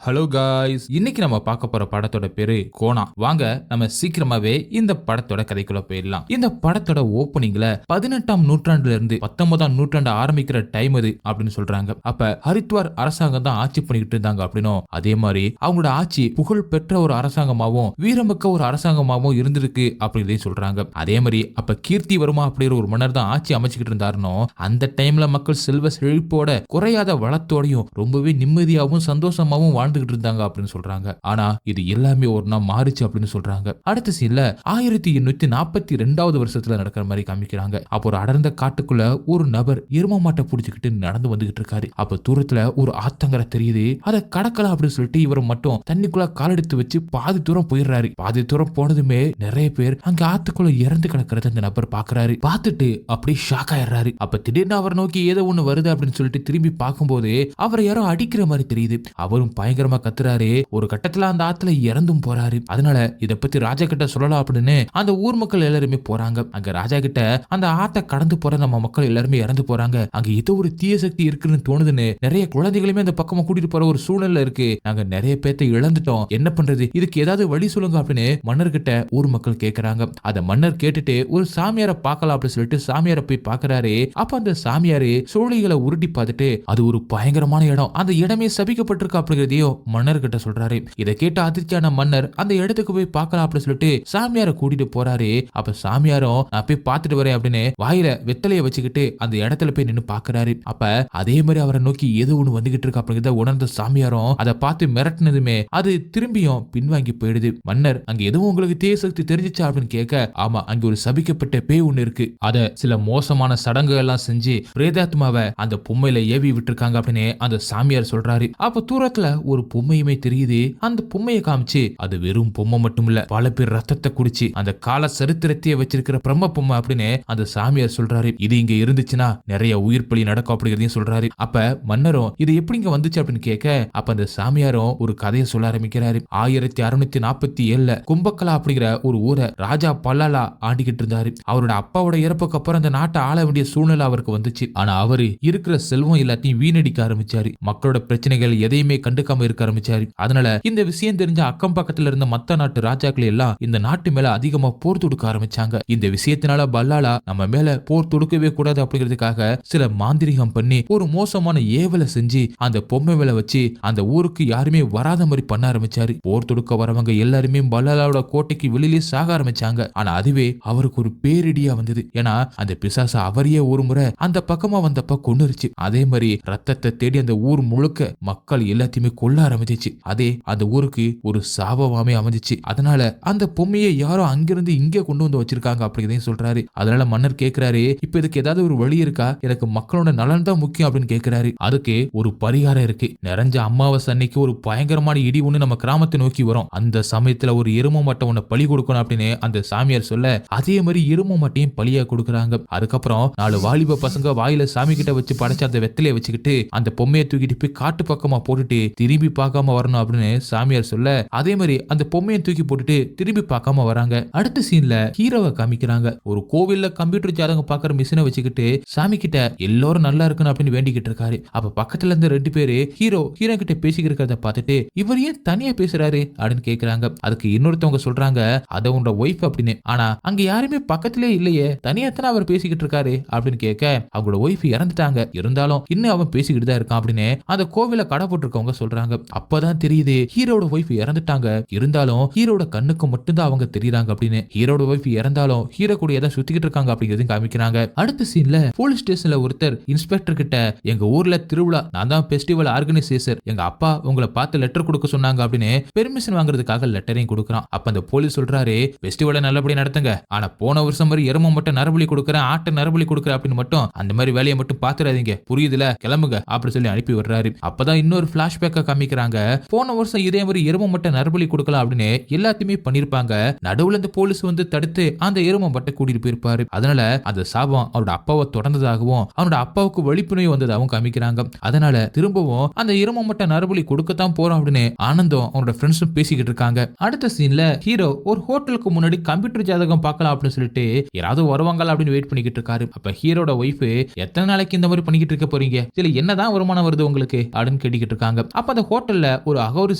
Hello guys, இன்னைக்கு நம்ம பார்க்க போற படத்தோட பேரு கோனா. வாங்க நம்ம சீக்கிரமாவே இந்த படத்தோட கதைக்குள்ள போயிடலாம். இந்த படத்தோட ஓப்பனிங்ல 18ஆம் நூற்றாண்டுல இருந்து 19ஆம் நூற்றாண்டு ஆரம்பிக்கிற டைம் அது அப்படின்னு சொல்றாங்க. அப்ப ஹரித்வார் அரசாங்கம் தான் ஆட்சி பண்ணிக்கிட்டு இருந்தாங்க அப்படின்னும், அதே மாதிரி அவங்களோட ஆட்சி புகழ் பெற்ற ஒரு அரசாங்கமாவும் வீரமிக்க ஒரு அரசாங்கமாவும் இருந்திருக்கு அப்படின்னு சொல்றாங்க. அதே மாதிரி அப்ப கீர்த்தி வருமா அப்படிங்கிற ஒரு மன்னர் தான் ஆட்சி அமைச்சுக்கிட்டு இருந்தாருனோ, அந்த டைம்ல மக்கள் செல்வ செழிப்போட குறையாத வளத்தோடையும் ரொம்பவே நிம்மதியாகவும் சந்தோஷமாவும் வாழ்ந்துகிட்டு இருந்தாங்க அப்படின்னு சொல்றாங்க. ஆனா இது எல்லாமே ஒரு நாள் மாறிச்சு அப்படின்னு சொல்றாங்க. அடுத்த சீன்ல 1842வது வருஷத்துல நடக்கிற மாதிரி காமிக்கிறாங்க. அப்போ ஒரு அடர்ந்த காட்டுக்குள்ள ஒரு நபர் எரும மாட்டை புடிச்சுக்கிட்டு நடந்து வந்துகிட்டு இருக்காரு. அப்ப தூரத்துல ஒரு ஆத்தங்கரை தெரியுது. அதை கடக்கலாம் அப்படின்னு சொல்லிட்டு இவர் மட்டும் தண்ணிக்குள்ள காலெடுத்து வச்சு பாதி தூரம் போயிடுறாரு. பாதி தூரம் போனதுமே நிறைய பேர் அங்க ஆத்துக்குள்ள இறந்து கிடக்கிறத அந்த நபர் பாக்குறாரு. பார்த்துட்டு அப்படியே ஷாக் ஆயிடுறாரு. அப்ப திடீர்னு அவர் நோக்கி ஏதோ ஒண்ணு வருது அப்படின்னு சொல்லிட்டு திரும்பி பார்க்கும்போது அவரை யாரோ அடிக்கிற மாதிரி தெரியுது. அவரும் பயங்கரமா கத்துறாரு. ஒரு கட்டத்துல அந்த ஆத்துல இறந்தும் போறாரு. அதனால இத பத்தி ராஜா கிட்ட சொல்லலாம் அப்படின்னு அந்த ஊர் மக்கள் எல்லாருமே போறாங்க. அங்க ராஜா கிட்ட அந்த ஆத்த கடந்து போற நம்ம மக்கள் எல்லாருமே இறந்து போறாங்க. அங்க ஏதோ ஒரு தீய சக்தி இருக்குன்னு தோணுதுன்னு நிறைய குழந்தைகளுமே அந்த பக்கமா கூட்டிட்டு போற ஒரு சூழ்நிலை இருக்கு. நாங்க நிறைய பேத்தை இழந்துட்டோம், என்ன பண்றது, இதுக்கு ஏதாவது வழி சொல்லுங்க அப்படின்னு மன்னர் கிட்ட ஊர் மக்கள் கேக்குறாங்க. அத மன்னர் கேட்டுட்டு ஒரு சாமியார பார்க்கலாம் அப்படின்னு சொல்லிட்டு சாமியார போய் பாக்குறாரு. அப்ப அந்த சாமியாரு சோழிகளை உருட்டி பார்த்துட்டு அது ஒரு பயங்கரமான இடம், அந்த இடமே சபிக்கப்பட்டிருக்கு அப்படிங்கிறதையும் மன்னர் கிட்ட சொல்றாரு. இதை கேட்டு அதிர்ச்சியான மன்னர் அந்த இடத்துக்கு போய் பார்க்கலாம் அப்படின்னு சொல்லிட்டு சாமியார கூட்டிட்டு போறாரு. அப்ப சாமியாரும் நான் போய் பார்த்துட்டு வரேன் அப்படின்னு வாயில வெத்தலைய வச்சுக்கிட்டு அந்த இடத்துல போய் நின்னு பாக்குறாரு. அப்ப அதே மாதிரி அவரை நோக்கி ஏதோ ஒண்ணு வந்துகிட்டு இருக்கு அப்படிங்கிறத உணர்ந்த சாமியாரும் அதை பார்த்து மிரட்டினதுமே அது திரும்பியும் பின்வாங்கி போயிடுது. மன்னர் அங்க எதுவும் உங்களுக்கு தீய சக்தி தெரிஞ்சிச்சா அப்படின்னு கேட்க, ஆமா அங்க ஒரு சபிக்கப்பட்ட பேய் ஒண்ணு இருக்கு, அத சில மோசமான சடங்குகள் எல்லாம் செஞ்சு பிரேதாத்மாவை அந்த பொம்மையில ஏவி விட்டுருக்காங்க அப்படின்னு அந்த சாமியார் சொல்றாரு. அப்ப தூரத்துல ஒரு பொம்மையுமே தெரியுது. அந்த பொம்மையை காமிச்சு அது வெறும் பொம்மை மட்டும் இல்ல, பல பேர் ரத்தத்தை குடிச்சு அந்த கால சரித்திரத்தையே வச்சிருக்கிற பிரம்ம பொம்மை அப்படின்னு அந்த சாமியார் சொல்றாரு. இது இங்க இருந்துச்சுன்னா நிறைய உயிர் பலி நடக்கும் அப்படிங்கறதையும் சொல்றாரு. அப்ப மன்னரும் இது எப்படி இங்க வந்துச்சு அப்படின்னு கேட்க, அப்ப அந்த சாமியாரும் ஒரு கதையை சொல்ல ஆரம்பிக்கிறாரு. 1647ல கும்பக்கலா அப்படிங்கிற ஒரு ஊரை ராஜா பல்லாலா ஆண்டிக்கிட்டு இருந்தாரு. அவரோட அப்பாவோட இறப்புக்கு அப்புறம் அந்த நாட்டை ஆள வேண்டிய சூழ்நிலை அவருக்கு வந்துச்சு. ஆனா அவரு இருக்கிற செல்வம் எல்லாத்தையும் வீணடிக்க ஆரம்பிச்சாரு. மக்களோட பிரச்சனைகள் எதையுமே கண்டுக்காம இருக்க ஆரம்பிச்சாரு. அதனால இந்த விஷயம் தெரிஞ்ச அக்கம் பக்கத்துல இருந்த மத்த நாட்டு ராஜாக்கள் எல்லாம் இந்த நாட்டு மேல அதிகமா போர் தொடுக்க ஆரம்பிச்சாங்க. இந்த விஷயத்தினால பல்லாலா நம்ம மேல போர் தொடுக்கவே கூடாது அப்படிங்கிறதுக்காக சில மாந்திரிகம் பண்ணி ஒரு மோசமான ஏவலை செஞ்சு அந்த பொம்மை வேலை வச்சு அந்த ஊருக்கு யாருமே வராத மாதிரி பண்ண ஆரம்பிச்சாரு. போர் தொடுக்க வரவங்க எல்லாருமே பல்லாலாவோட கோட்டைக்கு வெளியிலே சாக ஆரம்பிச்சாங்க. ஆனா அதுவே அவருக்கு ஒரு பேரிடியா வந்தது. ஏன்னா அந்த பிசாச அவரையே ஒரு முறை அந்த பக்கமா வந்தப்ப கொன்னுருச்சு. அதே மாதிரி ரத்தத்தை தேடி அந்த ஊர் முழுக்க மக்கள் எல்லாத்தையுமே கொல்ல ஆரம்பிச்சிச்சு. அதே அந்த ஊருக்கு ஒரு சாபமாமே அமைஞ்சிச்சு. அதனால அந்த பொம்மையை யாரோ அங்கிருந்து இங்கே கொண்டு வந்து வச்சிருக்காங்க அப்படிங்கிறதையும் சொல்றாரு. அதனால மன்னர் கேட்கிறாரு, இப்ப இதுக்கு ஏதாவது ஒரு வழி இருக்கா, எனக்கு மக்களோட நலன் தான் முக்கியம் அப்படின்னு கேட்கிறாரு. அதுக்கு ஒரு பரிகாரம் இருக்கு. நிறைஞ்ச அமாவாசை அன்னைக்கு ஒரு பயங்கரமான இடி ஒண்ணு நம்ம கிராமத்தை நோக்கி வரும். அந்த சமயத்துல ஒரு எரும மாட்டை ஒண்ணு பலி கொடுக்கணும் அப்படின்னு அந்த சாமியார் சொல்ல, அதே மாதிரி எரும மாட்டையும் பலியா கொடுக்கறாங்க. அதுக்கப்புறம் 4 வாலிப பசங்க வாயில சாமி கிட்ட வச்சு படைச்ச அந்த வெத்தலையை வச்சுக்கிட்டு அந்த பொம்மையை தூக்கிட்டு போய் காட்டு பக்கமா போட்டுட்டு திரும்பி பார்க்காம வரணும் அப்படின்னு சாமியார் சொல்ல, அதே மாதிரி அந்த பொம்மையை தூக்கி போட்டுட்டு திரும்பி பார்க்காம வராங்க. அடுத்த சீன்ல ஹீரோவை காமிக்கிறாங்க. ஒரு கோவில்ல கம்ப்யூட்டர் ஜாதகம் பாக்குற மிஷினை வச்சுக்கிட்டு சாமி கிட்ட எல்லாரும் நல்லா இருக்கணும் அப்படின்னு வேண்டிக்கிட்டு இருக்காரு. அப்ப பக்கத்துல இருந்து 2 பேரு ஹீரோ கிட்ட பேசிக்கிட்டு இருக்கிறத பார்த்துட்டு இவர் ஏன் தனியா பேசுறாரு அப்படின்னு கேக்குறாங்க. அதுக்கு இன்னொருத்தவங்க சொல்றாங்க, அத உன்னோட ஒய்ஃப் அப்படின்னு. ஆனா அங்க யாருமே பக்கத்திலே இல்லையே, தனியா தானே அவர் பேசிக்கிட்டு இருக்காரு அப்படின்னு கேட்க, அவங்களோட ஒய்ஃப் இறந்துட்டாங்க, இருந்தாலும் இன்னும் அவன் பேசிக்கிட்டு தான் இருக்கான் அப்படின்னு அந்த கோவில கடை போட்டிருக்கவங்க சொல்றாங்க. அப்பதான் தெரியுது ஹீரோட ஒய்ஃப் இறந்துட்டாங்க, இருந்தாலும் ஹீரோட கண்ணுக்கு மட்டும்தான் அவங்க தெரியுறாங்க அப்படின்னு. ஹீரோட ஒய்ஃப் இறந்தாலும் ஹீரோ கூட ஏதாவது சுத்திக்கிட்டு இருக்காங்க அப்படிங்கறதையும் காமிக்கிறாங்க. அடுத்த சீன்ல போலீஸ் ஸ்டேஷன்ல ஒருத்தர் இன்ஸ்பெக்டர் கிட்ட, எங்க ஊர்ல திருவிழா, நான் தான் ஃபெஸ்டிவல் ஆர்கனைசேஷர், எங்க அப்பா உங்களை பார்த்து லெட்டர் கொடுக்க சொன்னாங்க அப்படின்னு பெர்மிஷன் வாங்குறதுக்காக லெட்டரையும் கொடுக்கறான். அப்ப அந்த போலீஸ் சொல்றாரு, ஃபெஸ்டிவலை நல்லபடியா நடத்துங்க, ஆனா போன வருஷம் மாதிரி எரும மட்டும் நரபலி கொடுக்கறேன், ஆட்டை நரபலி கொடுக்கறேன் அப்படின்னு மட்டும் அந்த மாதிரி வேலையை மட்டும் பாத்துறாதீங்க, புரியுதுல, கிளம்புங்க அப்படி சொல்லி அனுப்பி விடுறாரு. அப்பதான் இன்னொரு பிளாஷ்பேக்க காமிக்கிறாங்க. போன வருஷம் இதே மாதிரி எரும மட்டும் நரபலி கொடுக்கலாம் அப்படின்னு எல்லாத்தையுமே பண்ணிருப்பாங்க. நடுவுல இந்த போலீஸ் வந்து தடுத்து அந்த எரும மட்டும் கூட்டிட்டு போயிருப்பாரு. அதனால அந்த சாபம் அவரோட அப்பாவை தொடர்ந்ததாகவும் அவனோட அப்பாவுக்கு வலிப்புணர்வு வந்ததாகவும் காமிக்கிறாங்க. அதனால திரும்பவும் அந்த எரும மட்டும் நரபலி கொடுக்கத்தான் போறோம் அப்படின்னு ஆனந்தம் அவனோட ஃப்ரெண்ட்ஸும் பேசிக்கிட்டு இருக்காங்க. அடுத்த சீன்ல ஹீரோ ஒரு ஹோட்டலுக்கு முன்னாடி கம்ப்யூட்டர் ஜாதகம் பார்க்கலாம் அப்படின்னு சொல்லிட்டு யாராவது வருவாங்களா அப்படின்னு வெயிட் பண்ணிக்கிட்டு இருக்காரு. அப்ப ஹீரோட ஒய்ஃப், எத்தனை நாளைக்கு இந்த மாதிரி பண்ணிக்கிட்டு இருக்க போறீங்க, இதுல என்னதான் வருமானம் வருது உங்களுக்கு அப்படின்னு கேட்டுக்கிட்டு இருக்காங்க. அப்ப அந்த ஹோட்டல்ல ஒரு அகோரி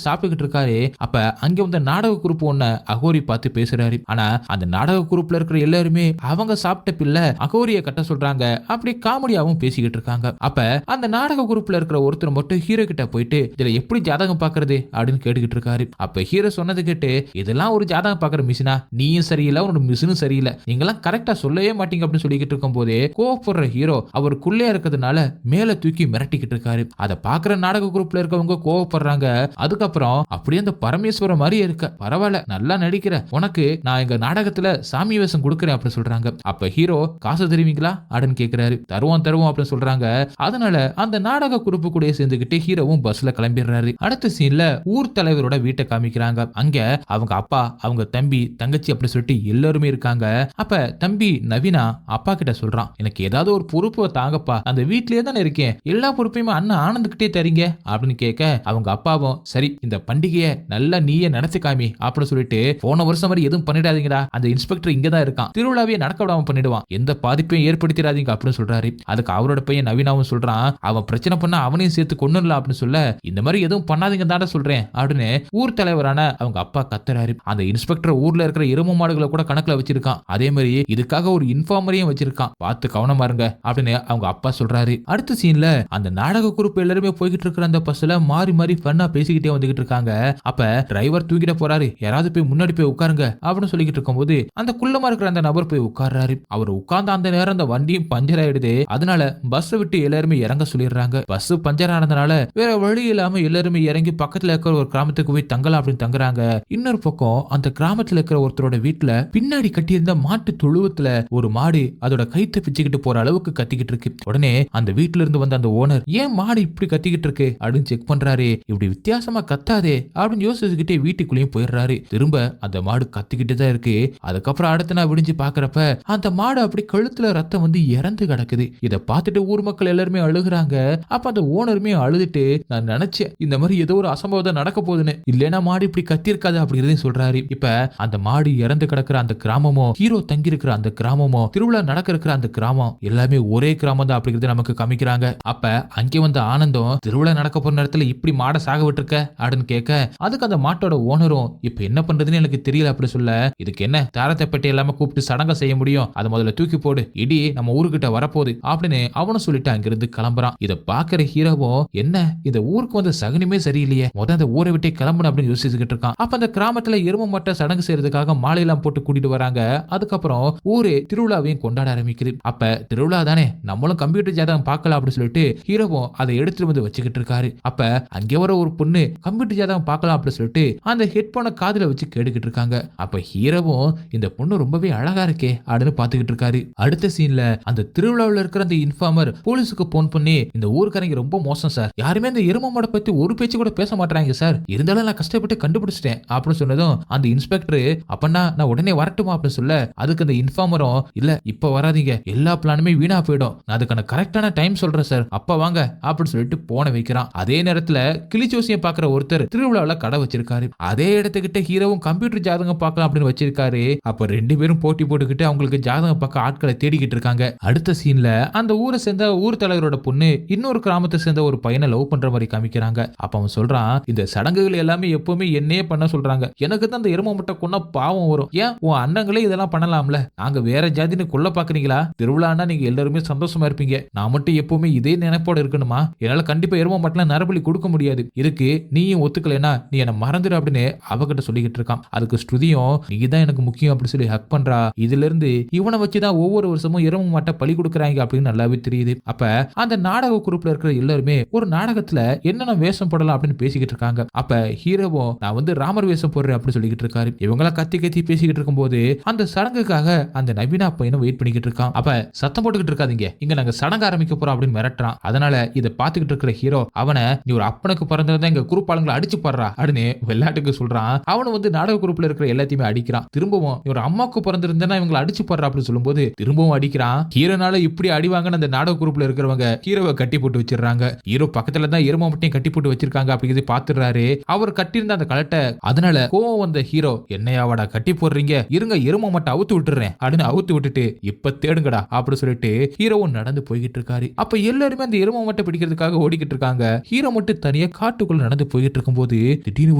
சாப்பிட்டுக்கிட்டு இருக்காரு. அப்ப அங்க வந்த நாடக குரூப் ஒண்ண அகோரி பார்த்து பேசுறாரு. ஆனா அந்த நாடக குரூப்ல இருக்கிற எல்லாருமே அவங்க சாப்பிட்ட பிள்ளை அகோரிய கட்ட சொல்றாங்க. அப்படி காமெடியாவும் பேசிக்கிட்டு இருக்காங்க. அப்ப அந்த நாடக குரூப்ல இருக்கிற ஒருத்தர் மட்டும் ஹீரோ கிட்ட போயிட்டு இதுல எப்படி ஜாதகம் பாக்குறது அப்படின்னு கேட்டுக்கிட்டு இருக்காரு. அப்ப ஹீரோ சொன்னது கேட்டு இதெல்லாம் ஒரு ஜாதகம் பாக்குற மிஷினா, நீயும் சரியில்லை உன்னோட மிஷினும் சரியில்லை, நீங்கெல்லாம் கரெக்டா சொல்லவே மாட்டீங்க அப்படின்னு சொல்லிக்கிட்டு இருக்கும் போதே கோவப்படுற ஹீரோ அவருக்குள்ளே இருக்கிறதுனால மேல தூக்கி மிரட்டிக்கிட்டு இருக்காரு. அதை பாக்குற நாடக குரூப்ல இருக்கவங்க கோவப்படுறாங்க. அதுக்கப்புறம் அப்படியே அந்த பரமேஸ்வர மாதிரியே இருக்க, பரவாயில்ல நல்லா நடிக்கிற, உனக்கு நான் எங்க நாடகத்துல சாமி வேஷம் கொடுக்குறேன் அப்படின்னு சொல்றாங்க. அப்ப ஹீரோ காசு தருவீங்களா அப்படின்னு கேக்குறாரு. தருவோம் தருவோம் அப்படின்னு சொல்றாங்க. அதனால அந்த நாடக குரூப்பு கூட சேர்ந்துகிட்டு ஹீரோவும் பஸ்ல கிளம்பிடுறாரு. அடுத்த சீன்ல ஊர் தலைவரோட வீட்டை காமிக்கிறாங்க. அங்க அவங்க அப்பா, அவங்க தம்பி, தங்கச்சி அப்படி சொல்லிட்டு எல்லாருமே இருக்காங்க. அப்ப தம்பி நவீனா அப்பா கிட்ட சொல்றான், எனக்கு ஏதாவது ஒரு பொறுப்பு தாங்கப்பா, அந்த வீட்லயே தானே இருக்கேன், எல்லா பொறுப்பையுமே அண்ணன் ஆனந்துகிட்டே தரீங்க அப்படின்னு கேட்க அவங்க அப்பாவும் சரி இந்த பண்டிகையை நல்லா நீயே நடத்தி காமி அப்படின்னு சொல்லிட்டு போன வருஷம் மாதிரி எதுவும் பண்ணிடாதீங்கடா, அந்த இன்ஸ்பெக்டர் இங்கதான் இருக்கான், திருவிழாவே நடக்க விடாம பண்ணிடுவான், எந்த பாதிப்பையும் ஏற்படுத்திடாதீங்க அப்படின்னு சொல்றாரு. அதுக்கு அவரோட பையன் நவீனாவும் சொல்றான், அவன் பிரச்சனை பண்ணா அவனையும் சேர்த்து கொண்டுல அப்படின்னு சொல்ல இந்த மாதிரி எதுவும் பண்ணாதீங்க தானே சொல்றேன் அப்படின்னு ஊர் தலைவரான அவங்க அப்பா கத்துறாரு. அந்த இன்ஸ்பெக்டர் ஊர்ல இருக்கிற எருமை மாடுகளை கூட கணக்குல வச்சிருக்கான். அதே மாதிரி இதுக்காக ஒரு இன்ஃபார்மரையும் வச்சிருக்கான், பார்த்து கவனமா இருங்க அப்படின்னு அவங்க அப்பா சொல்றாரு. அடுத்த சீன்ல அந்த நாடக குரூப் எல்லாருமே போய்கிட்டு இருக்கிற அந்த பஸ்ல மாறி மாறி ஃபன்னா பேசிக்கிட்டே வந்துகிட்டு இருக்காங்க. அப்ப டிரைவர் தூக்கிட்ட போறாரு, யாராவது போய் முன்னாடி போய் உட்காருங்க அப்படின்னு சொல்லிக்கிட்டு இருக்கும்போது அந்த குள்ளமா இருக்கிற அந்த நபர் போய் உட்கார்றாரு. அவர் உட்கார்ந்த அந்த நேரம் அந்த வண்டியும் பஞ்சர் ஆயிடுது. அதனால பஸ் விட்டு எல்லாருமே இறங்க சொல்லிடுறாங்க. பஸ் பஞ்சர் ஆனதுனால வேற வழி இல்லாம எல்லாருமே இறங்கி பக்கத்துல இருக்கிற ஒரு கிராமத்துக்கு போய் தங்கலாம் அப்படின்னு தங்குறாங்க. இன்னொரு பக்கம் அந்த கிராமத்துல இருக்கிற ஒருத்தரோட வீட்டுல பின்னாடி கட்டியிருந்த மாட்டு தொழுவத்துல ஒரு மாடு அதோட கைத்தை பிச்சுக்கிட்டு போற அளவுக்கு கத்திக்கிட்டு இருக்கு. உடனே அந்த வீட்டுல இருந்து வந்த அந்த ஓனர் ஏன் மாடு இப்படி கத்திக்கிட்டு இருக்கு அப்படின்னு செக் பண்றாரு. இப்படி வித்தியாசமா கத்தாதே அப்படின்னு யோசிச்சுக்கிட்டே வீட்டுக்குள்ளேயும் போயிடுறாரு. திரும்ப அந்த மாடு கத்திக்கிட்டு தான் இருக்கு. அதுக்கப்புறம் அடுத்த நாள் விடிஞ்சு பாக்குறப்ப அந்த மாடு அப்படி கழுத்துல ரத்தம் வந்து இறந்து கிடக்குது. இதை பார்த்துட்டு ஊர் மக்கள் எல்லாருமே அழுகுறாங்க. அப்ப அந்த ஓனருமே அழுதுட்டு நான் நினைச்சேன் இந்த மாதிரி ஏதோ ஒரு அசம்பவம் நடக்க போகுதுன்னு, இல்லைன்னா மாடு இப்படி கத்தி இருக்காது அப்படிங்கறதையும் சொல்றாரு. இப்ப அந்த மாடு இறந்து கிடக்குற அந்த கிராமமோ, ஹீரோ தங்கி இருக்கிற அந்த கிராமமோ, திருவிழா நடக்க இருக்கிற அந்த கிராமம் எல்லாமே ஒரே கிராமம் தான் அப்படிங்கறத நமக்கு காமிக்கிறாங்க. அப்ப அங்கே வந்த ஆனந்தம் திருவிழா நடக்க போற நேரத்துல இப்படி மாடை சாக விட்டுருக்க அப்படின்னு கேட்க அதுக்கு அந்த மாட்டோட ஓனரும் இப்ப என்ன பண்றதுன்னு எனக்கு தெரியல அப்படி சொல்ல, இதுக்கு என்ன தாரத்தை பெட்டி எல்லாமே கூப்பிட்டு சடங்க செய்ய முடியும், அதை முதல்ல தூக்கி போடு, இடி நம்ம ஊருக்கிட்ட வரப்போகுது அப்படின்னு அவனும் சொல்லிட்டு அங்கிருந்து கிளம்புறான். இதை பாக்குற ஹீரோவும் என்ன இந்த ஊருக்கு வந்து சகுனமே சரியில்லையே, முதல்ல அந்த ஊரை விட்டே கிளம்பணும் அப்படின்னு யோசிச்சுக்கிட்டு இருக்கான். அப்ப அந்த கிராமத்துல எரும மட்டை சடங்கு செய்யறதுக்காக மாலையெல்லாம் போட்டு கூட்டிட்டு வராங்க. அதுக்கப்புறம் ஊரே திருவிழாவையும் கொண்டாட ஆரம்பிக்குது. அப்ப திருவிழா தானே நம்மளும் கம்ப்யூட்டர் ஜாதகம் பார்க்கலாம் அப்படின்னு சொல்லிட்டு ஹீரோவும் அதை எடுத்துட்டு வந்து வச்சுக்கிட்டு இருக்காரு. அப்ப அங்கே வர ஒரு பொண்ணு கம்ப்யூட்டர் ஜாதகம் பார்க்கலாம் அப்படின்னு சொல்லிட்டு அந்த ஹெட்போனை காதுல வச்சு கேட்டுக்கிட்டு இருக்காங்க. அப்ப ஹீரோவும் இந்த பொண்ணு ரொம்பவே அழகா இருக்கே அப்படின்னு பாத்துக்கிட்டு இருக்காரு. அடுத்த சீன்ல அந்த திருவிழாவில் இருக்கிற அந்த இன்ஃபார்மர் போலீஸுக்கு போன் பண்ணி இந்த ஊருக்காரங்க ரொம்ப மோசம் சார், யாருமே இந்த எரும மாடை பத்தி ஒரு பேச்சு கூட பேச மாட்டாங்க சார், இருந்தாலும் நான் கஷ்டப்பட்டு கண்டுபிடிச்சிட்டேன் அப்படின்னு சொன்னதும் அந்த இன்ஸ்பெக்டர் அப்பன்னா நான் உடனே வரட்டுமா அப்படின்னு சொல்ல அதுக்கு அந்த இன்ஃபார்மரும் இல்ல இப்ப வராதீங்க, எல்லா பிளானுமே வீணா போயிடும், நான் அதுக்கான கரெக்டான டைம் சொல்றேன் சார், அப்ப வாங்க அப்படின்னு சொல்லிட்டு போன வைக்கிறான். அதே நேரத்துல கிளிச்சோசியம் பாக்குற ஒருத்தர் திருவிழாவில கடை வச்சிருக்காரு. அதே இடத்துக்கிட்ட ஹீரோவும் கம்ப்யூட்டர் ஜாதகம் பார்க்கலாம் அப்படின்னு வச்சிருக்காரு. அப்ப ரெண்டு பேரும் போட்டி போட்டுக்கிட்டு அவங்களுக்கு ஜாதகம் பார்க்க ஆட்களை தேடிக்கிட்டு இருக்காங்க. அடுத்த சீன்ல அந்த ஊரை சேர்ந்த ஊர் தலைவரோட பொண்ணு இன்னொரு கிராமத்தை சேர்ந்த ஒரு பையனை லவ் பண்ற மாதிரி காமிக்கிறாங்க. அப்ப அவன் சொல்றான் இந்த சடங்குகள் எல்லாமே எப்பவுமே என்னையே பண்ண சொல்றாங்க, எனக்கு தான் அந்த எருமை முட்டை கொன்னா பாவம் வரும், ஏன் உன் அண்ணங்களே இதெல்லாம் பண்ணலாம்ல, நாங்க வேற ஜாதின்னு கொல்ல பாக்குறீங்களா, திருவிழான்னா நீங்க எல்லாருமே சந்தோஷமா இருப்பீங்க, நான் மட்டும் எப்பவுமே இதே நினைப்போட இருக்கணுமா, என்னால கண்டிப்பா எருமை மட்டும் நரபலி கொடுக்க முடியாது, இருக்கு நீயும் ஒத்துக்கலைன்னா நீ என்ன மறந்துடு அப்படின்னு அவகிட்ட சொல்லிக்கிட்டு இருக்கான். அதுக்கு ஸ்ருதியும் நீ தான் எனக்கு முக்கியம் அப்படின்னு சொல்லி ஹக் பண்றா. இதுல இருந்து இவனை வச்சுதான் ஒவ்வொரு வருஷமும் எருமை மாட்டை பலி கொடுக்கறாங்க அப்படின்னு நல்லாவே தெரியுது. அப்ப அந்த நாடக குரூப்ல இருக்கிற எல்லாருமே ஒரு நாடகத்துல என்னென்ன வேஷம் போடலாம் அப்படின்னு பேசிக்கிட்டு இருக்காங்க. அப்ப ஹீரோவும் நான் வந்து ராமர் வேஷம் போடுறேன் அப்படின்னு சொல்லிக்கிட்டு இருக்காரு. இவங்கள கத்தி கத்தி பேசிக்கிட்டு இருக்கும்போது அந்த சடங்குக்காக அந்த நவீனா பையனும் வெயிட் பண்ணிக்கிட்டு இருக்கான். அப்ப சத்தம் போட்டுக்கிட்டு இருக்காதீங்க, இங்க நாங்க சடங்கு ஆரம்பிக்க போறோம் அப்படின்னு மிரட்டுறான். அதனால இதை பாத்துக்கிட்டு இருக்கிற ஹீரோ அவனை நீ ஒரு அப்பனுக்கு பிறந்திருந்தா எங்க குரூப் ஆளுங்களை அடிச்சு பாடுறா அப்படின்னு விளையாட்டுக்கு சொல்றான். அவனு வந்து நாடக குரூப்ல இருக்கிற எல்லாத்தையுமே அடிக்கிறான். திரும்பவும் நீ ஒரு அம்மாவுக்கு பிறந்திருந்தா இவங்களை அடிச்சு பாடுறா அப்படின்னு சொல்லும்போது திரும்பவும் அடிக்கிறான். ஹீரோனால இப்படி அடிவாங்கன்னு அந்த நாடக குரூப்ல இருக்கிறவங்க ஹீரோவை கட்டி போட்டு வச்சிடறாங்க. ஹீரோ பக்கத்துல தான் எருமை மட்டும் கட்டி போட்டு வச்சிருக்காங்க அப்படிங்கிறது பாத்துறாரு. அவர் கட்டியிருந்த அந்த கலட்டை அதனால கோவம் வந்த ஹீரோ என்னையாவடா கட்டி போடுறீங்க, இருங்க எருமை மட்டும் அவுத்து விட்டுறேன் அப்படின்னு அவுத்து விட்டுட்டு இப்ப தேடுங்கடா அப்படின்னு சொல்லிட்டு ஹீரோவும் நடந்து போய்கிட்டு இருக்காரு. அப்ப எல்லாருமே அந்த எருமை மட்டும் பிடிக்கிறதுக்காக ஓடிக்கிட்டு இருக்காங்க. ஹீரோ மட்டும் தனியா தனியா காட்டுக்குள்ள நடந்து போயிட்டு இருக்கும்போது திடீர்னு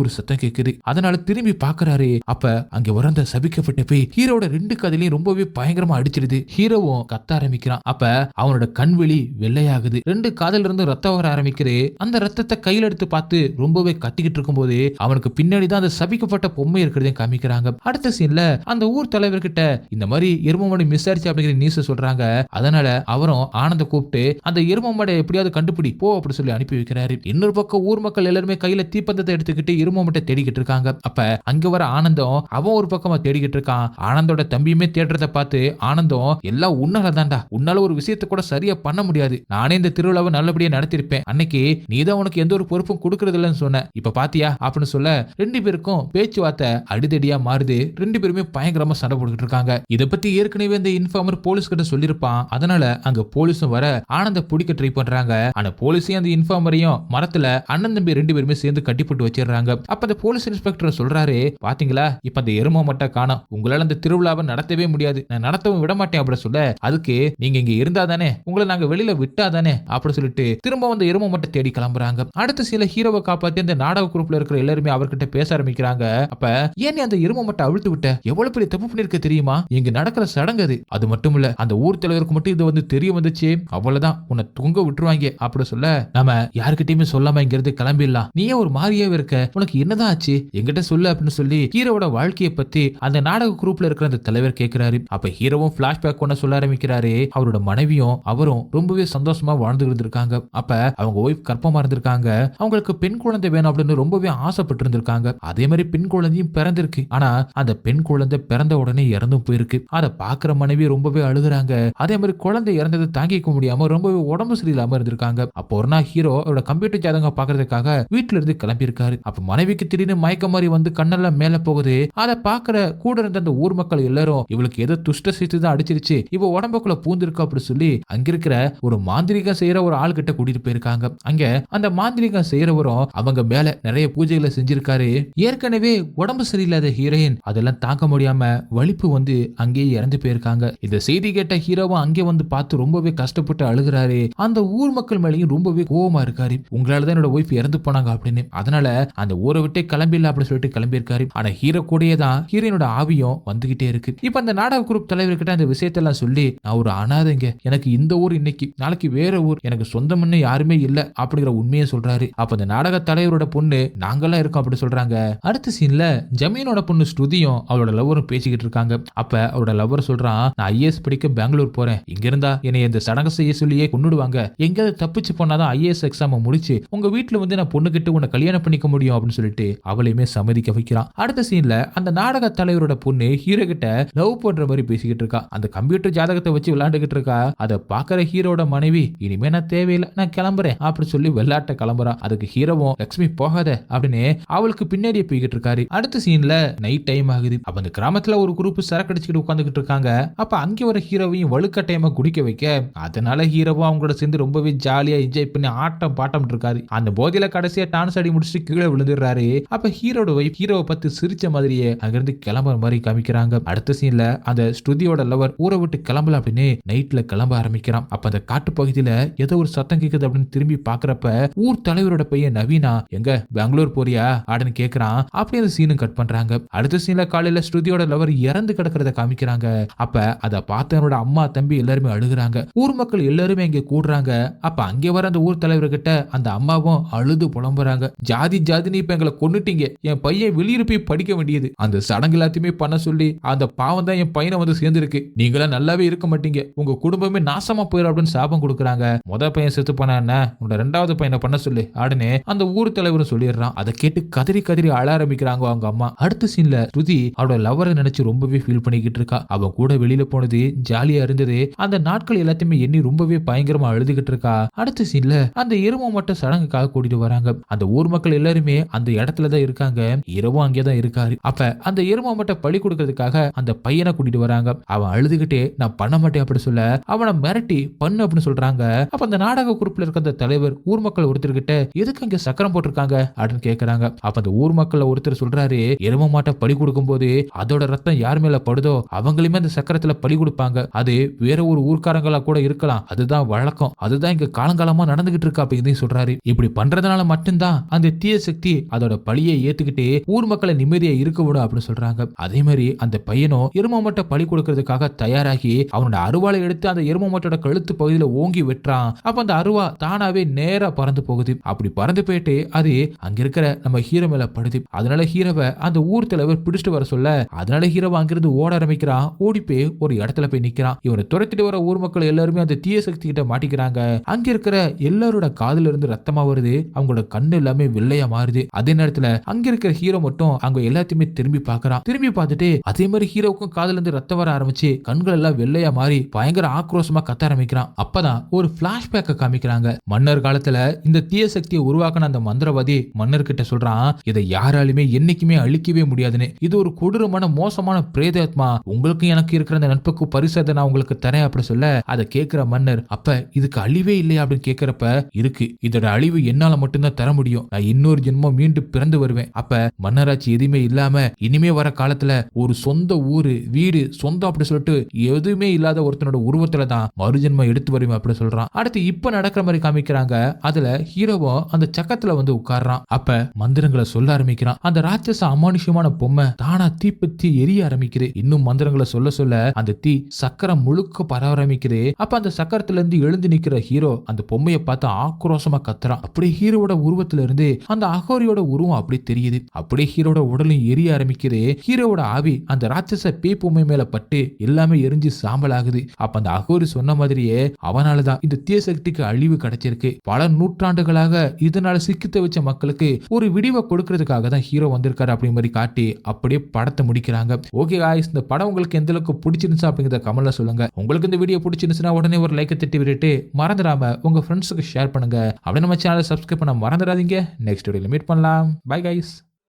ஒரு சத்தம் கேக்குது. அதனால திரும்பி பாக்குறாரு. அப்ப அங்க வர அந்த சபிக்கப்பட்ட பேய் ஹீரோட 2 காதுலயும் ரொம்பவே பயங்கரமா அடிச்சிடுது. ஹீரோவும் கத்த ஆரம்பிக்கிறான். அப்ப அவனோட கண்வெளி வெள்ளையாகுது. 2 காதுல இருந்து ரத்தம் வர ஆரம்பிக்குது. அந்த ரத்தத்தை கையில எடுத்து பார்த்து ரொம்பவே கத்திக்கிட்டு இருக்கும்போது அவனுக்கு பின்னாடிதான் அந்த சபிக்கப்பட்ட பொம்மை இருக்கிறதையும் காமிக்கிறாங்க. அடுத்த சீன்ல அந்த ஊர் தலைவர்கிட்ட இந்த மாதிரி எரும மாடு மிஸ் ஆயிடுச்சு அப்படிங்கிற நியூஸ் சொல்றாங்க. அதனால அவரும் ஆனந்த கூப்பிட்டு அந்த எரும மாடை எப்படியாவது கண்டுபிடி போ அப்படி சொல்லி அனுப்பி வைக்கிறாரு. இன்னொரு பக்கம் ஊர் மக்கள் எல்லாருமே கையில தீப்பந்தத்தை எடுத்துக்கிட்டு எரும மாட்டை தேடிக்கிட்டு இருக்காங்க. அப்ப அங்க வர ஆனந்தம் அவன் ஒரு பக்கமா தேடிக்கிட்டு இருக்கான். ஆனந்தோட தம்பியுமே தேடுறத பார்த்து ஆனந்தம் எல்லாம் உன்னால தான்டா, உன்னால ஒரு விஷயத்தை கூட சரியா பண்ண முடியாது, நானே இந்த திருவிழாவை நல்லபடியா நடத்திருப்பேன், அன்னைக்கு நீதான் உனக்கு எந்த ஒரு பொறுப்பும் கொடுக்கறது இல்லைன்னு சொன்ன, இப்ப பாத்தியா அப்படின்னு சொல்ல 2 பேருக்கும் பேச்சுவார்த்தை அடிதடியா மாறுது. 2 பேருமே பயங்கரமா சண்டை போட்டுக்கிட்டு இருக்காங்க. இத பத்தி ஏற்கனவே இந்த இன்ஃபார்மர் போலீஸ் கிட்ட சொல்லிருப்பான். அதனால அங்க போலீஸும் வர ஆனந்த பிடிக்க ட்ரை பண்றாங்க. ஆனா போலீஸையும் அந்த இன்ஃபார்மரையும் மரத்துல அண்ணன் தம்பி 2 பேருமே சேர்ந்து கட்டிப்பட்டு வச்சிடறாங்க. அப்ப அந்த போலீஸ் இன்ஸ்பெக்டர் சொல்றாரு, பாத்தீங்களா இப்ப அந்த எரும மட்டும் காணோம், உங்களால அந்த திருவிழாவை நடத்தவே முடியாது, நான் நடத்தவும் விட மாட்டேன் அப்படி சொல்ல, அதுக்கு நீங்க இங்க இருந்தா தானே, உங்களை நாங்க வெளியில விட்டா தானே அப்படி சொல்லிட்டு திரும்ப அந்த எரும மட்டும் தேடி கிளம்புறாங்க. அடுத்த சில ஹீரோவை காப்பாத்தி அந்த நாடக குரூப்ல இருக்கிற எல்லாருமே அவர்கிட்ட பேச ஆரம்பிக்கிறாங்க. அப்ப ஏன் அந்த எரும மட்டும் அவிழ்த்து விட்ட, எவ்வளவு பெரிய தப்பு பண்ணிருக்க தெரியுமா, இங்க நடக்கிற சடங்கு அது, அது மட்டும் இல்ல அந்த ஊர் தலைவருக்கு மட்டும் இது வந்து தெரிய வந்துச்சு, அவ்வளவுதான் உன்னை தொங்க விட்டுருவாங்க அப்படி சொல்ல, நம்ம யாருக்கிட்டயுமே சொல்லாம இங்க இருந்து கிளம்பிடலாம், நீயே ஒரு மாதிரியாவே இருக்க, உனக்கு என்னதான் ஆச்சு எங்கிட்ட சொல்லு அப்படின்னு சொல்லி ஹீரோவோட வாழ்க்கையை பத்தி அந்த நாடக குரூப்ல இருக்கிற அந்த தலைவர் கேட்கிறாரு. அப்ப ஹீரோவும் பிளாஷ்பேக் ஒண்ண சொல்ல ஆரம்பிக்கிறாரு. அவரோட மனைவியும் அவரும் ரொம்பவே சந்தோஷமா வாழ்ந்து இருந்திருக்காங்க. அப்ப அவங்க ஒய்ஃப் கர்ப்பமா இருந்திருக்காங்க. அவங்களுக்கு பெண் குழந்தை வேணும் அப்படின்னு ரொம்பவே ஆசைப்பட்டு இருந்திருக்காங்க. அதே மாதிரி பெண் குழந்தையும் பிறந்திருக்கு. ஆனா அந்த பெண் குழந்தை பிறந்த உடனே இறந்தும் போயிருக்கு. அதை பாக்குற மனைவி ரொம்பவே அழுகுறாங்க. அதே மாதிரி குழந்தை இறந்ததை தாங்கிக்க முடியாம ரொம்பவே உடம்பு சரியில்லாம இருந்திருக்காங்க. அப்போ ஒரு நாள் ஹீரோ அவரோட கம்ப்யூட்டர் ஜாதகம் பாக்குறதுக்காக வீட்டுல இருந்து கிளம்பி இருக்காரு. அப்ப மனைவிக்கு திடீர்னு மயக்க மாதிரி வந்து கண்ணெல்லாம் மேல போகுது. அதை பாக்குற கூட இருந்த அந்த ஊர் மக்கள் எல்லாரும் இவளுக்கு ஏதோ துஷ்ட சீத்து தான் அடிச்சிருச்சு, இவ உடம்புக்குள்ள பூந்திருக்கு அப்படி சொல்லி அங்க இருக்கிற ஒரு மாந்திரிகம் செய்யற ஒரு ஆள் கிட்ட கூட்டிட்டு போயிருக்காங்க. அங்க அந்த மாந்திரிகம் செய்யறவரும் அவங்க மேல நிறைய பூஜைகளை செஞ்சிருக்காரு. ஏற்கனவே உடம்பு சரியில்லாத ஹீரோயின் அதெல்லாம் தாங்க முடியாம வலிப்பு வந்து அங்கேயே இறந்து போயிருக்காங்க. இந்த செய்தி கேட்ட ஹீரோவும் அங்கே வந்து பார்த்து ரொம்பவே கஷ்டப்பட்டு அழுகிறாரு. அந்த ஊர் மக்கள் மேலேயும் ரொம்பவே கோவமா இருக்காரு. உங்களாலதான் என்னோட ஒய்ஃப் இறந்து போனாங்க அப்படின்னு. அதனால அந்த ஊரை விட்டே கிளம்பிடல அப்படின்னு சொல்லிட்டு கிளம்பியிருக்காரு. ஆனா ஹீரோ கூடயே தான் ஹீரோனோட ஆவியும் வந்துகிட்டே இருக்கு. இப்ப அந்த நாடக குரூப் தலைவர்கிட்ட அந்த விஷயத்தெல்லாம் சொல்லி, நான் ஒரு அனாதைங்க, எனக்கு இந்த ஊர் இன்னைக்கு, நாளைக்கு வேற ஊர், எனக்கு சொந்தம்னு யாருமே இல்ல அப்படிங்கிற உண்மையை சொல்றாரு. அப்ப அந்த நாடக தலைவரோட பொண்ணு நாங்கெல்லாம் இருக்கோம் அப்படி சொல்றாங்க. அடுத்த சீன்ல ஜமீனோட பொண்ணு ஸ்ருதியும் அவளோட லவ்வரும் பேசிக்கிட்டு இருக்காங்க. அப்ப அவரோட லவ்வர் சொல்றான், நான் ஐஏஎஸ் படிக்க பெங்களூர் போறேன், இங்க இருந்தா என்னை இந்த சடங்கு செய்ய சொல்லியே கொன்னுடுவாங்க, எங்கேயாவது தப்பிச்சு போனாதான் ஐஏஎஸ் எக்ஸாம் முடிச்சு உங்க வீட்டுல வந்து நான் பொண்ணு கிட்ட உன்னை கல்யாணம் பண்ணிக்க முடியும் அப்படின்னு சொல்லிட்டு அவளையுமே சம்மதிக்க வைக்கிறான். அடுத்த சீன்ல அந்த நாடக தலைவரோட பொண்ணு ஹீரோ கிட்ட லவ் பண்ற மாதிரி பேசிக்கிட்டு இருக்கா. அந்த கம்ப்யூட்டர் ஜாதகத்தை வச்சு விளையாண்டுகிட்டு இருக்கா. அதை பாக்குற ஹீரோட மனைவி, இனிமே நான் தேவையில்லை, நான் கிளம்புறேன் அப்படி சொல்லி விளையாட்ட கிளம்புறா. அதுக்கு ஹீரோவும் லட்சுமி போகாத அப்படின்னு அவளுக்கு பின்னாடியே போய்கிட்டு இருக்காரு. அடுத்த சீன்ல நைட் டைம் ஆகுது. அப்ப அந்த கிராமத்துல ஒரு குரூப் சரக்கு அடிச்சுக்கிட்டு உட்காந்துக்கிட்டு இருக்காங்க. அப்ப அங்கே ஒரு ஹீரோவையும் வலுக்கட்டாயமா குடிக்க வைக்க, அதனால ஹீரோவும் அவங்களோட சேர்ந்து ரொம்பவே ஜாலியா என்ஜாய் பண்ணி ஆட்டம் பாட்டம் இருக்காரு. அந்த போதையில கடைசியா டான்ஸ் அடி முடிச்சுட்டு கீழே விழுந்துடுறாரு. அப்ப ஹீரோட வைஃப் ஹீரோவை பத்தி சிரிச்ச மாதிரியே அங்கிருந்து கிளம்புற மாதிரி காமிக்கிறாங்க. அடுத்த சீன்ல அந்த ஸ்ருதியோட லவர் ஊரை விட்டு கிளம்பல அப்படின்னு நைட்ல கிளம்ப ஆரம்பிக்கிறான். அப்ப அந்த காட்டு பகுதியில ஏதோ ஒரு சத்தம் கேக்குது அப்படின்னு திரும்பி பாக்குறப்ப ஊர் தலைவரோட பையன் நவீனா, எங்க பெங்களூர் போறியா அப்படின்னு கேக்குறான். அப்படி அந்த சீனும் கட் பண்றாங்க. அடுத்த சீன்ல காலையில ஸ்ருதியோட லவர் இறந்து கிடக்கிறத காமிக்கிறாங்க. அப்ப அத பார்த்தவனோட அம்மா தம்பி எல்லாருமே அழுகுறாங்க. ஊர் மக்கள் எல்லாருமே இங்க கூடுறாங்க. அப்ப அங்கே வர அந்த ஊர் தலைவர் கிட்ட அந்த அம்மாவும் அழுது புலம்புறாங்க. ஜாதி ஜாதின்னு இப்ப எங்களை கொன்னுட்டீங்க, என் பையன் வெளியில போய் படிக்க வேண்டியது, அந்த சடங்கு எல்லாத்தையுமே பண்ண சொல்லி அந்த பாவம் தான் என் பையனை வந்து சேர்ந்திருக்கு, நீங்களா நல்லாவே இருக்க மாட்டீங்க, உங்க குடும்பமே நாசமா போயிடும் அப்படின்னு சாபம் கொடுக்குறாங்க. முத பையன் செத்து போனா என்ன, உன்னோட 2வது பையனை பண்ண சொல்லு அப்படின்னு அந்த ஊர் தலைவரும் சொல்லிடுறான். அதை கேட்டு கதறி கதறி அழ ஆரம்பிக்கிறாங்க அவங்க அம்மா. அடுத்த சீன்ல ஸ்ருதி அவளோட லவரை நினைச்சு ரொம்பவே ஃபீல் பண்ணிக்கிட்டு இருக்கா. அவன் கூட வெளியில போனது ஜாலியா இருந்தது, அந்த நாட்கள் எல்லாத்தையுமே எண்ணி ரொம்பவே பயங்கரமா அழுதுகிட்டு இருக்கா. அடுத்த சீன்ல அந்த எரும மட்டும் சடங்குக்காக கூட்டிட்டு வராங்க. அந்த ஊர் மக்கள் எல்லாருமே அந்த இடத்துலதான் இருக்காங்க. இரவும் அங்கேதான் இருக்காரு. அப்ப அந்த எரும மட்டும் பழி கொடுக்கறதுக்காக அந்த பையனை கூட்டிட்டு வராங்க. அவன் அழுதுகிட்டே நான் பண்ண மாட்டேன் அப்படி சொல்ல அவனை மிரட்டி பண்ணு அப்படின்னு சொல்றாங்க. அப்ப அந்த நாடக குரூப்ல இருக்க அந்த தலைவர் ஊர் மக்கள் ஒருத்தர்கிட்ட எதுக்கு அங்க சக்கரம் போட்டிருக்காங்க அப்படின்னு கேக்குறாங்க. அப்ப அந்த ஊர் மக்கள் ஒருத்தர் சொல்றாரு, எரும மாட்டை பழி கொடுக்கும் போது அதோட ரத்தம் யார் மேல படுதோ அவங்களுமே அந்த சக்கரத்துல பழி கொடுப்பாங்க, அது வேற ஒரு ஊர்க்காரங்களா கூட இருக்கலாம், அதுதான் வழக்கம், அதுதான் இங்க காலங்காலமா நடந்துகிட்டு இருக்கா அப்படின்னு சொல்றாரு. இப்படி அப்படி பண்றதுனால மட்டும்தான் அந்த தீய சக்தி அதோட பழியை ஏத்துக்கிட்டு ஊர் மக்களை நிம்மதியா இருக்க விடும் அப்படின்னு சொல்றாங்க. அதே மாதிரி அந்த பையனும் எருமமாட்டை பழி கொடுக்கறதுக்காக தயாராகி அவனோட அருவாளை எடுத்து அந்த எருமமாட்டோட கழுத்து பகுதியில ஓங்கி வெட்டுறான். அப்ப அந்த அருவா தானாவே நேரா பறந்து போகுது. அப்படி பறந்து போயிட்டு அது அங்க இருக்கிற நம்ம ஹீரோ மேல படுது. அதனால ஹீரோவை அந்த ஊர் தலைவர் பிடிச்சிட்டு வர சொல்ல, அதனால ஹீரோ அங்கிருந்து ஓட ஆரம்பிக்கிறான். ஓடி போய் ஒரு இடத்துல போய் நிக்கிறான். இவனை துரத்திட்டு வர ஊர் மக்கள் எல்லாருமே அந்த தீய சக்தி கிட்ட மாட்டிக்கிறாங்க. அங்க இருக்கிற எல்லாரோட காதுல இருந்து ரத்தமா வருது. அவங்களோட கண்ணு எல்லாமே வெள்ளையா மாறுது. அதே நேரத்துல அங்க இருக்கிற ஹீரோ மட்டும் அவங்க எல்லாத்தையுமே திரும்பி பாக்குறான். திரும்பி பார்த்துட்டு அதே மாதிரி ஹீரோவுக்கும் காதுல இருந்து ரத்தம் வர ஆரம்பிச்சு கண்கள் எல்லாம் வெள்ளையா மாறி பயங்கர ஆக்ரோஷமா கத்த ஆரம்பிக்கிறான். அப்பதான் ஒரு பிளாஷ்பேக்க காமிக்கிறாங்க. மன்னர் காலத்துல இந்த தீய சக்தியை உருவாக்கின அந்த மந்திரவாதி மன்னர் கிட்ட சொல்றான், இதை யாராலுமே என்னைக்குமே அழிக்கவே முடியாதுன்னு. இது ஒரு கொடூரமான மோசமான பிரேதாத்மா. உங்களுக்கு எனக்கு இருக்கிற அந்த நட்புக்கு பரிசத்தை நான் உங்களுக்கு தரேன் அப்படி சொல்ல, அதை கேட்கிற மன்னர், அப்ப இதுக்கு அழிவே இல்லையா அப்படின்னு கேட்கிறப்ப, இருக்கு, இதோட அழிவு என்னால மட்டும்தான் தர முடியும். நான் இன்னொரு ஜென்மம் மீண்டும் பிறந்து வருவேன். அப்ப மன்னராட்சி எதுவுமே இல்லாம இனிமே வர காலத்துல ஒரு சொந்த ஊரு வீடு சொந்தம் அப்படி சொல்லிட்டு எதுவுமே இல்லாத ஒருத்தனோட உருவத்துல தான் மறுஜென்மம் எடுத்து வருவேன் அப்படி சொல்றான். அடுத்து இப்ப நடக்கிற மாதிரி காமிக்கிறாங்க. அதுல ஹீரோவும் அந்த சக்கத்துல வந்து உட்கார்றான். அப்ப மந்திரங்களை சொல்ல ஆரம்பிக்கிறான். அந்த ராட்சச அமானுஷ்யமான பொம்மை தானா தீப்பத்தி எரிய ஆரம்பிக்குது. இன்னும் மந்திரங்களை சொல்ல சொல்ல அந்த தீ சக்கரம் முழுக்க பரவ ஆரம்பிக்குது. அப்ப அந்த சக்கரத்துல இருந்து எழுந்து நிக்கிற ஹீரோ அந்த பொம்மையை பார்த்து ஆக்ரோஷமா கத்துறான். அப்படியே ஹீரோட உருவத்துல இருந்து அந்த அகோரியோட உருவம் அப்படி தெரியுது. அப்படியே ஹீரோட உடலும் எரிய ஆரம்பிக்குது. ஹீரோவோட ஆவி அந்த ராட்சச பேய் பொம்மை மேல பட்டு எல்லாமே எரிஞ்சு சாம்பல் ஆகுது. அப்ப அந்த அகோரி சொன்ன மாதிரியே அவனாலதான் இந்த தீய சக்திக்கு அழிவு கிடைச்சிருக்கு. பல நூற்றாண்டுகளாக இதனால சிக்கித்த வச்ச மக்களுக்கு ஒரு விடிவை கொடுக்கறதுக்காக தான் ஹீரோ வந்திருக்காரு அப்படி மாதிரி காட்டி அப்படியே படத்தை முடிக்கிறாங்க. ஓகே காய்ஸ், இந்த படம் உங்களுக்கு எந்த அளவுக்கு பிடிச்சிருந்துச்சு அப்படிங்கறத கமெண்ட்ல சொல்லுங்க. உங்களுக்கு இந்த வீடியோ பிடிச்சிருந்துச்சுன்னா உடனே ஒரு லைக் தட்டி விட்டுட்டு மறந்துடாம உங்க ஃப்ரெண்ட்ஸுக்கு ஷேர் பண்ணுங்க. அப்படியே நம்ம சேனலை சப்ஸ்கிரைப் பண்ண மறந்துடாதீங்க. நெக்ஸ்ட் வீடியோல மீட் பண்ணலாம். Bye guys.